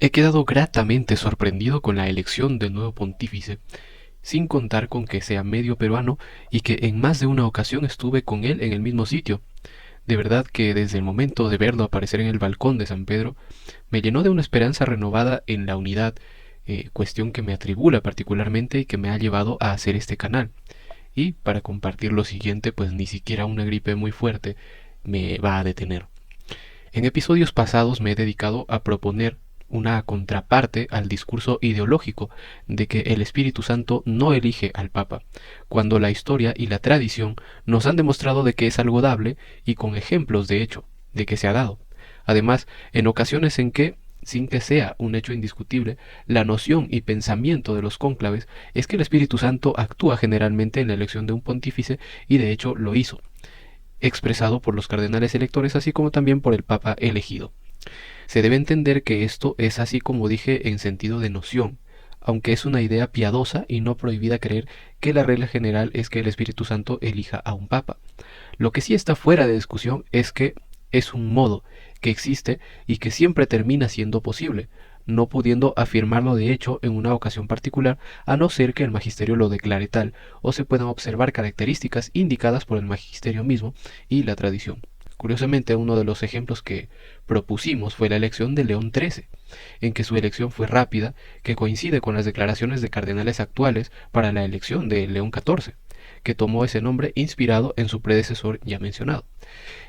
He quedado gratamente sorprendido con la elección del nuevo pontífice, sin contar con que sea medio peruano y que en más de una ocasión estuve con él en el mismo sitio. De verdad que desde el momento de verlo aparecer en el balcón de San Pedro, me llenó de una esperanza renovada en la unidad, cuestión que me atribula particularmente y que me ha llevado a hacer este canal. Y para compartir lo siguiente, pues ni siquiera una gripe muy fuerte me va a detener. En episodios pasados me he dedicado a proponer una contraparte al discurso ideológico de que el Espíritu Santo no elige al Papa, cuando la historia y la tradición nos han demostrado de que es algo dable y con ejemplos de hecho, de que se ha dado. Además, en ocasiones en que, sin que sea un hecho indiscutible, la noción y pensamiento de los cónclaves es que el Espíritu Santo actúa generalmente en la elección de un pontífice y de hecho lo hizo, expresado por los cardenales electores así como también por el Papa elegido. Se debe entender que esto es así como dije en sentido de noción, aunque es una idea piadosa y no prohibida creer que la regla general es que el Espíritu Santo elija a un papa. Lo que sí está fuera de discusión es que es un modo que existe y que siempre termina siendo posible, no pudiendo afirmarlo de hecho en una ocasión particular, a no ser que el magisterio lo declare tal, o se puedan observar características indicadas por el magisterio mismo y la tradición. Curiosamente, uno de los ejemplos que propusimos fue la elección de León XIII, en que su elección fue rápida, que coincide con las declaraciones de cardenales actuales para la elección de León XIV, que tomó ese nombre inspirado en su predecesor ya mencionado.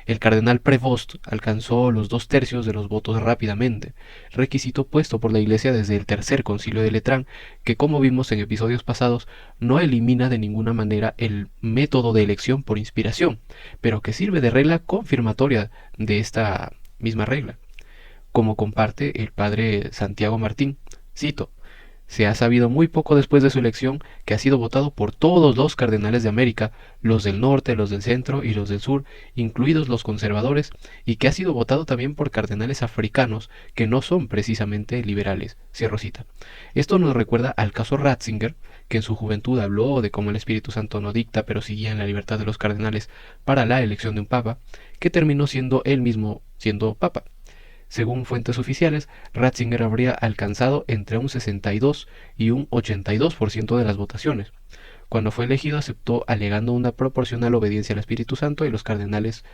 El cardenal Prevost alcanzó los 2/3 de los votos rápidamente, requisito puesto por la Iglesia desde el Tercer Concilio de Letrán, que como vimos en episodios pasados, no elimina de ninguna manera el método de elección por inspiración, pero que sirve de regla confirmatoria de esta misma regla, como comparte el padre Santiago Martín. Cito: se ha sabido muy poco después de su elección que ha sido votado por todos los cardenales de América, los del norte, los del centro y los del sur, incluidos los conservadores, y que ha sido votado también por cardenales africanos que no son precisamente liberales. Cierro cita. Esto nos recuerda al caso Ratzinger, que en su juventud habló de cómo el Espíritu Santo no dicta, pero sí guía en la libertad de los cardenales para la elección de un papa, que terminó siendo él mismo siendo papa. Según fuentes oficiales, Ratzinger habría alcanzado entre un 62 y un 82% de las votaciones. Cuando fue elegido aceptó alegando una proporcional obediencia al Espíritu Santo y los cardenales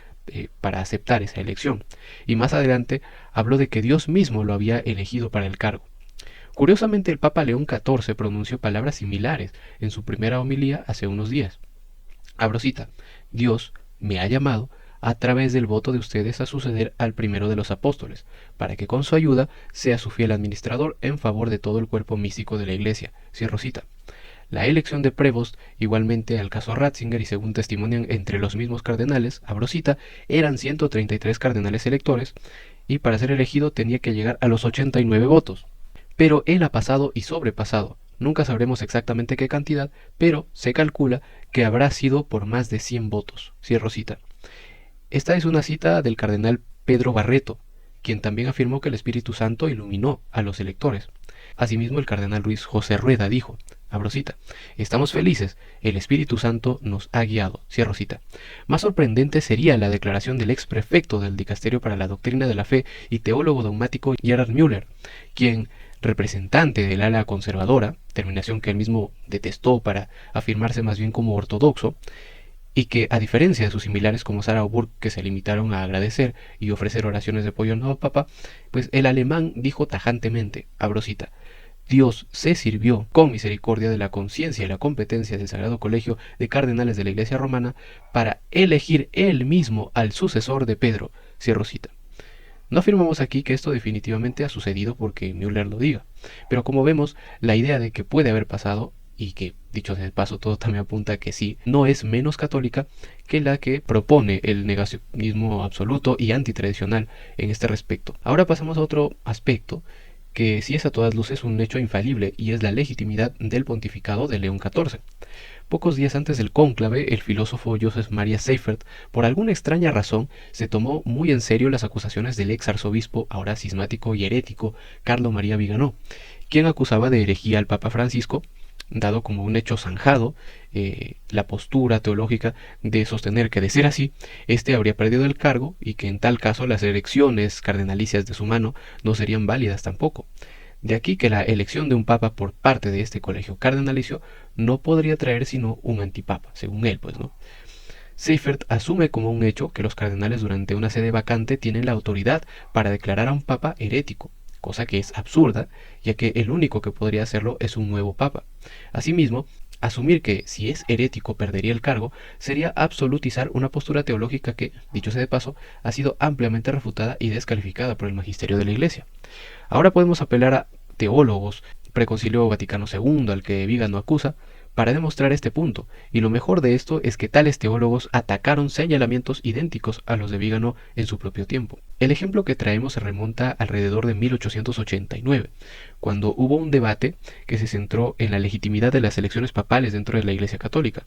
para aceptar esa elección. Y más adelante habló de que Dios mismo lo había elegido para el cargo. Curiosamente, el Papa León XIV pronunció palabras similares en su primera homilía hace unos días. Abro cita: Dios me ha llamado a través del voto de ustedes a suceder al primero de los apóstoles, para que con su ayuda sea su fiel administrador en favor de todo el cuerpo místico de la Iglesia. Cierro cita. La elección de Prevost, igualmente al caso Ratzinger y según testimonian entre los mismos cardenales, abro cita, eran 133 cardenales electores y para ser elegido tenía que llegar a los 89 votos. Pero él ha pasado y sobrepasado. Nunca sabremos exactamente qué cantidad, pero se calcula que habrá sido por más de 100 votos. Cierro cita. Esta es una cita del cardenal Pedro Barreto, quien también afirmó que el Espíritu Santo iluminó a los electores. Asimismo, el cardenal Luis José Rueda dijo, abro cita, estamos felices, el Espíritu Santo nos ha guiado, cierro cita. Más sorprendente sería la declaración del ex prefecto del Dicasterio para la Doctrina de la Fe y teólogo dogmático Gerhard Müller, quien, representante del ala conservadora, terminación que él mismo detestó para afirmarse más bien como ortodoxo, y que, a diferencia de sus similares como Sarah Burke, que se limitaron a agradecer y ofrecer oraciones de apoyo al nuevo Papa, pues el alemán dijo tajantemente, abro cita, Dios se sirvió con misericordia de la conciencia y la competencia del Sagrado Colegio de Cardenales de la Iglesia Romana para elegir él mismo al sucesor de Pedro, cierro cita. No afirmamos aquí que esto definitivamente ha sucedido porque Müller lo diga, pero como vemos, la idea de que puede haber pasado y que, dicho sea de paso, todo también apunta a que sí, no es menos católica que la que propone el negacionismo absoluto y antitradicional en este respecto. Ahora pasamos a otro aspecto que sí es a todas luces un hecho infalible y es la legitimidad del pontificado de León XIV. Pocos días antes del cónclave, el filósofo Joseph Maria Seifert, por alguna extraña razón, se tomó muy en serio las acusaciones del ex arzobispo, ahora cismático y herético, Carlo María Viganò, quien acusaba de herejía al Papa Francisco, dado como un hecho zanjado la postura teológica de sostener que de ser así, éste habría perdido el cargo y que en tal caso las elecciones cardenalicias de su mano no serían válidas tampoco. De aquí que la elección de un papa por parte de este colegio cardenalicio no podría traer sino un antipapa, según él, pues, ¿no? Seifert asume como un hecho que los cardenales durante una sede vacante tienen la autoridad para declarar a un papa herético, cosa que es absurda, ya que el único que podría hacerlo es un nuevo papa. Asimismo, asumir que si es herético perdería el cargo sería absolutizar una postura teológica que, dicho sea de paso, ha sido ampliamente refutada y descalificada por el magisterio de la Iglesia. Ahora podemos apelar a teólogos, Preconcilio Vaticano II, al que Vígano acusa, para demostrar este punto, y lo mejor de esto es que tales teólogos atacaron señalamientos idénticos a los de Vígano en su propio tiempo. El ejemplo que traemos se remonta alrededor de 1889, cuando hubo un debate que se centró en la legitimidad de las elecciones papales dentro de la Iglesia Católica.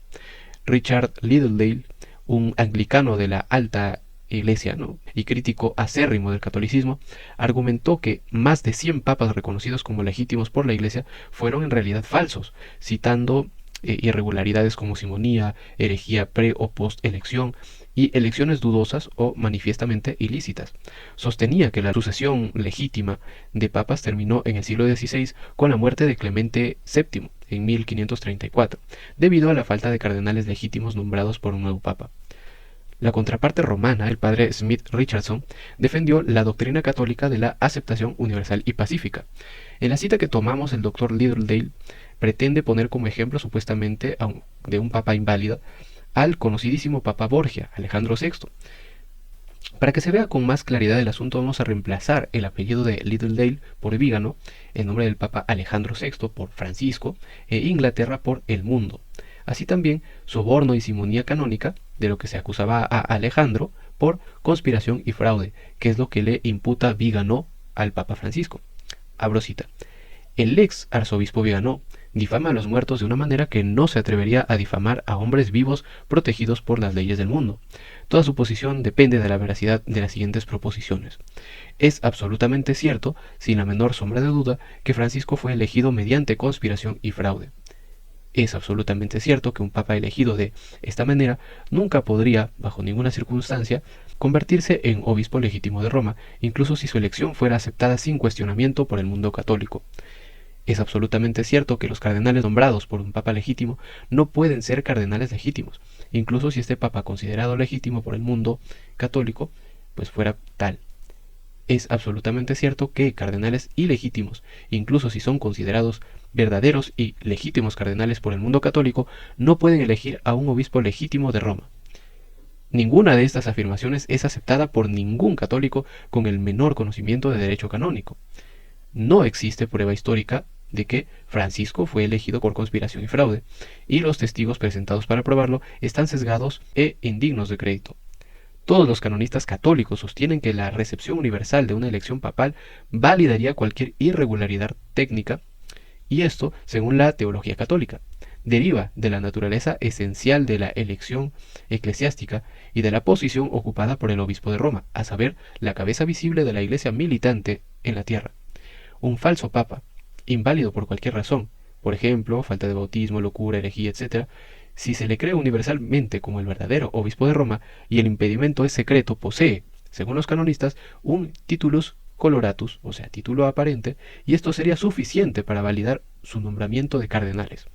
Richard Liddell, un anglicano de la alta Iglesia, ¿no?, y crítico acérrimo del catolicismo, argumentó que más de 100 papas reconocidos como legítimos por la Iglesia fueron en realidad falsos, citando irregularidades como simonía, herejía pre o post elección y elecciones dudosas o manifiestamente ilícitas. Sostenía que la sucesión legítima de papas terminó en el siglo XVI con la muerte de Clemente VII en 1534, debido a la falta de cardenales legítimos nombrados por un nuevo papa. La contraparte romana, el padre Smith Richardson, defendió la doctrina católica de la aceptación universal y pacífica. En la cita que tomamos, el doctor Liddell pretende poner como ejemplo supuestamente de un papa inválido al conocidísimo papa Borgia, Alejandro VI. Para que se vea con más claridad el asunto, vamos a reemplazar el apellido de Liddell por Vígano, el nombre del papa Alejandro VI por Francisco e Inglaterra por el mundo. Así también soborno y simonía canónica, de lo que se acusaba a Alejandro, por conspiración y fraude, que es lo que le imputa Vígano al Papa Francisco. Abro cita. El ex arzobispo Vígano difama a los muertos de una manera que no se atrevería a difamar a hombres vivos protegidos por las leyes del mundo. Toda su posición depende de la veracidad de las siguientes proposiciones. Es absolutamente cierto, sin la menor sombra de duda, que Francisco fue elegido mediante conspiración y fraude. Es absolutamente cierto que un papa elegido de esta manera nunca podría, bajo ninguna circunstancia, convertirse en obispo legítimo de Roma, incluso si su elección fuera aceptada sin cuestionamiento por el mundo católico. Es absolutamente cierto que los cardenales nombrados por un papa legítimo no pueden ser cardenales legítimos, incluso si este papa considerado legítimo por el mundo católico, pues fuera tal. Es absolutamente cierto que cardenales ilegítimos, incluso si son considerados verdaderos y legítimos cardenales por el mundo católico, no pueden elegir a un obispo legítimo de Roma. Ninguna de estas afirmaciones es aceptada por ningún católico con el menor conocimiento de derecho canónico. No existe prueba histórica de que Francisco fue elegido por conspiración y fraude, y los testigos presentados para probarlo están sesgados e indignos de crédito. Todos los canonistas católicos sostienen que la recepción universal de una elección papal validaría cualquier irregularidad técnica, y esto según la teología católica. Deriva de la naturaleza esencial de la elección eclesiástica y de la posición ocupada por el obispo de Roma, a saber, la cabeza visible de la iglesia militante en la tierra. Un falso papa, inválido por cualquier razón, por ejemplo, falta de bautismo, locura, herejía, etc., si se le cree universalmente como el verdadero obispo de Roma y el impedimento es secreto, posee, según los canonistas, un titulus coloratus, o sea, título aparente, y esto sería suficiente para validar su nombramiento de cardenales.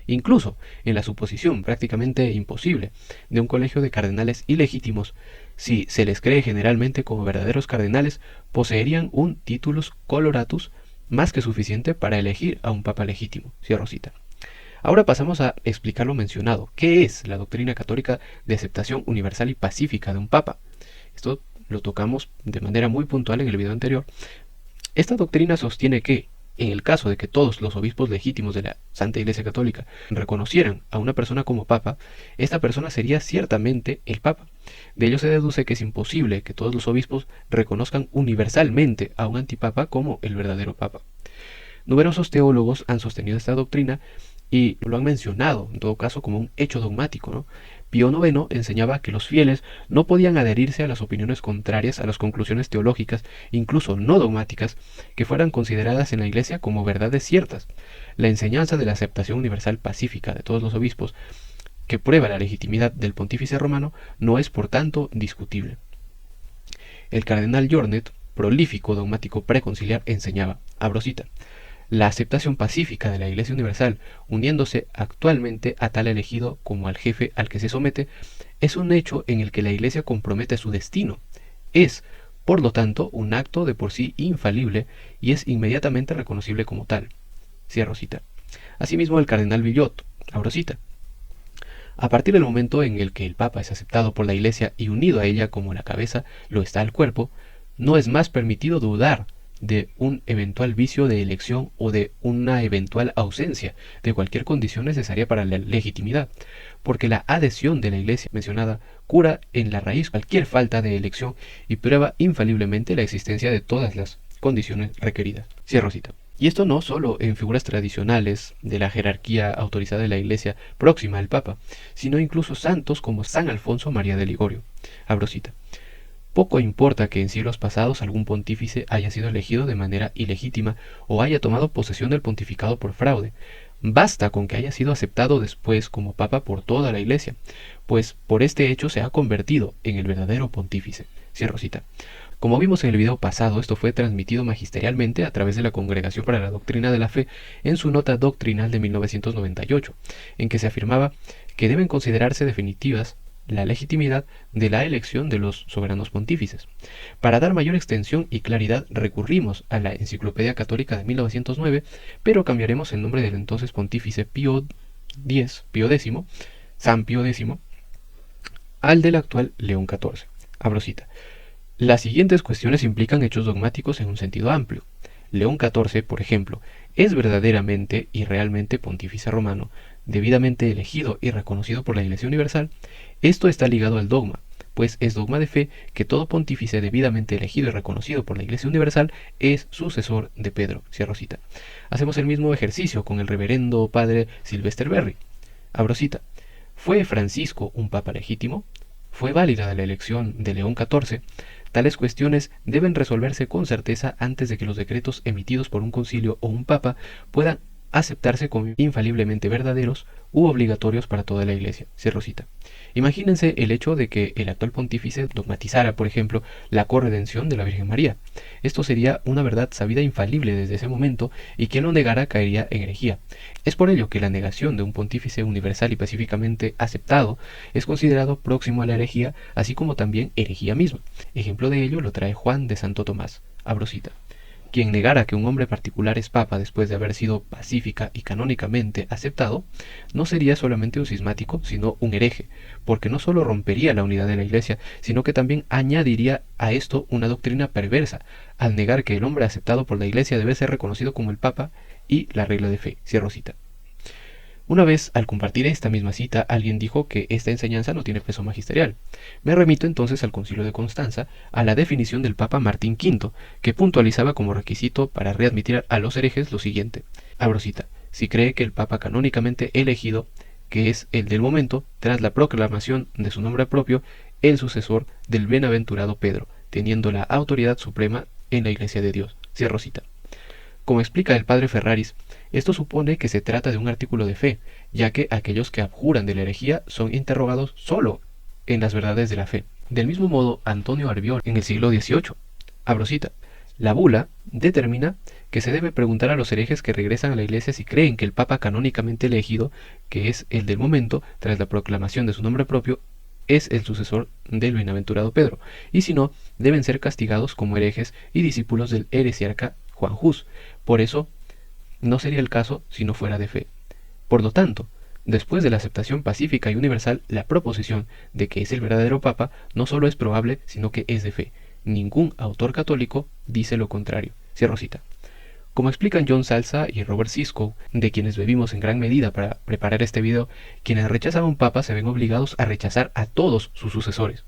Incluso en la suposición prácticamente imposible de un colegio de cardenales ilegítimos, si se les cree generalmente como verdaderos cardenales, poseerían un titulus coloratus más que suficiente para elegir a un papa legítimo. Cierro cita. Ahora pasamos a explicar lo mencionado. ¿Qué es la doctrina católica de aceptación universal y pacífica de un papa? Esto lo tocamos de manera muy puntual en el video anterior. Esta doctrina sostiene que, en el caso de que todos los obispos legítimos de la Santa Iglesia Católica reconocieran a una persona como papa, esta persona sería ciertamente el papa. De ello se deduce que es imposible que todos los obispos reconozcan universalmente a un antipapa como el verdadero papa. Numerosos teólogos han sostenido esta doctrina y lo han mencionado, en todo caso, como un hecho dogmático, ¿no? Pío IX enseñaba que los fieles no podían adherirse a las opiniones contrarias a las conclusiones teológicas, incluso no dogmáticas, que fueran consideradas en la Iglesia como verdades ciertas. La enseñanza de la aceptación universal pacífica de todos los obispos, que prueba la legitimidad del pontífice romano, no es por tanto discutible. El cardenal Jornet, prolífico dogmático preconciliar, enseñaba, abro cita, la aceptación pacífica de la Iglesia Universal, uniéndose actualmente a tal elegido como al jefe al que se somete, es un hecho en el que la Iglesia compromete su destino. Es, por lo tanto, un acto de por sí infalible y es inmediatamente reconocible como tal. Cierro cita. Asimismo, el cardenal Villot, abro cita, a partir del momento en el que el Papa es aceptado por la Iglesia y unido a ella como la cabeza lo está el cuerpo, no es más permitido dudar de un eventual vicio de elección o de una eventual ausencia de cualquier condición necesaria para la legitimidad, porque la adhesión de la Iglesia mencionada cura en la raíz cualquier falta de elección y prueba infaliblemente la existencia de todas las condiciones requeridas. Cierro cita. Y esto no solo en figuras tradicionales de la jerarquía autorizada de la Iglesia próxima al Papa, sino incluso santos como San Alfonso María de Ligorio. Abro cita. Poco importa que en siglos pasados algún pontífice haya sido elegido de manera ilegítima o haya tomado posesión del pontificado por fraude. Basta con que haya sido aceptado después como papa por toda la Iglesia, pues por este hecho se ha convertido en el verdadero pontífice. Cierro cita. Como vimos en el video pasado, esto fue transmitido magisterialmente a través de la Congregación para la Doctrina de la Fe en su nota doctrinal de 1998, en que se afirmaba que deben considerarse definitivas la legitimidad de la elección de los soberanos pontífices. Para dar mayor extensión y claridad recurrimos a la Enciclopedia Católica de 1909, pero cambiaremos el nombre del entonces pontífice Pío X, San Pío X, al del actual León XIV. Abro cita. Las siguientes cuestiones implican hechos dogmáticos en un sentido amplio. León XIV, por ejemplo, es verdaderamente y realmente pontífice romano, debidamente elegido y reconocido por la Iglesia Universal. Esto está ligado al dogma, pues es dogma de fe que todo pontífice debidamente elegido y reconocido por la Iglesia Universal es sucesor de Pedro. Cierro cita. Hacemos el mismo ejercicio con el reverendo padre Sylvester Berry. Abro cita. ¿Fue Francisco un papa legítimo? ¿Fue válida la elección de León XIV? Tales cuestiones deben resolverse con certeza antes de que los decretos emitidos por un concilio o un papa puedan aceptarse como infaliblemente verdaderos u obligatorios para toda la Iglesia. Cierro cita. Imagínense el hecho de que el actual pontífice dogmatizara, por ejemplo, la corredención de la Virgen María. Esto sería una verdad sabida infalible desde ese momento y quien lo negara caería en herejía. Es por ello que la negación de un pontífice universal y pacíficamente aceptado es considerado próximo a la herejía, así como también herejía misma. Ejemplo de ello lo trae Juan de Santo Tomás. Abro cita. Quien negara que un hombre particular es papa después de haber sido pacífica y canónicamente aceptado, no sería solamente un cismático, sino un hereje, porque no solo rompería la unidad de la Iglesia, sino que también añadiría a esto una doctrina perversa, al negar que el hombre aceptado por la Iglesia debe ser reconocido como el papa y la regla de fe. Cierro cita. Una vez, al compartir esta misma cita, alguien dijo que esta enseñanza no tiene peso magisterial. Me remito entonces al Concilio de Constanza, a la definición del Papa Martín V, que puntualizaba como requisito para readmitir a los herejes lo siguiente. Abro cita. Si cree que el Papa canónicamente elegido, que es el del momento, tras la proclamación de su nombre propio, el sucesor del bienaventurado Pedro, teniendo la autoridad suprema en la Iglesia de Dios. Cierro cita. Como explica el padre Ferraris, esto supone que se trata de un artículo de fe, ya que aquellos que abjuran de la herejía son interrogados solo en las verdades de la fe. Del mismo modo, Antonio Arbiol, en el siglo XVIII, abro cita, la bula determina que se debe preguntar a los herejes que regresan a la Iglesia si creen que el Papa canónicamente elegido, que es el del momento, tras la proclamación de su nombre propio, es el sucesor del bienaventurado Pedro, y si no, deben ser castigados como herejes y discípulos del heresiarca Juan Hus. Por eso, no sería el caso si no fuera de fe. Por lo tanto, después de la aceptación pacífica y universal, la proposición de que es el verdadero Papa no solo es probable, sino que es de fe. Ningún autor católico dice lo contrario. Cierro cita. Como explican John Salza y Robert Siskow, de quienes bebimos en gran medida para preparar este video, quienes rechazan a un papa se ven obligados a rechazar a todos sus sucesores.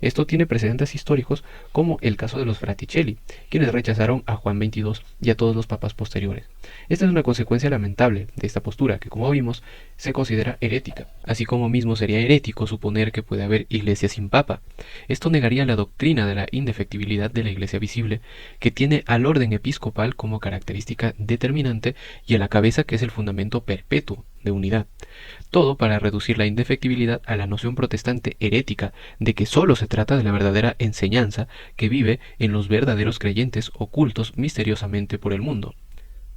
Esto tiene precedentes históricos como el caso de los Fraticelli, quienes rechazaron a Juan XXII y a todos los papas posteriores. Esta es una consecuencia lamentable de esta postura que, como vimos, se considera herética, así como mismo sería herético suponer que puede haber iglesia sin papa. Esto negaría la doctrina de la indefectibilidad de la iglesia visible, que tiene al orden episcopal como característica determinante y a la cabeza que es el fundamento perpetuo de unidad. Todo para reducir la indefectibilidad a la noción protestante herética de que sólo se trata de la verdadera enseñanza que vive en los verdaderos creyentes ocultos misteriosamente por el mundo.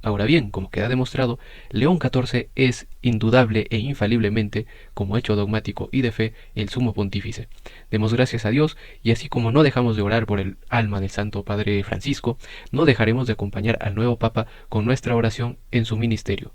Ahora bien, como queda demostrado, León XIV es indudable e infaliblemente, como hecho dogmático y de fe, el sumo pontífice. Demos gracias a Dios, y así como no dejamos de orar por el alma del Santo Padre Francisco, no dejaremos de acompañar al nuevo Papa con nuestra oración en su ministerio.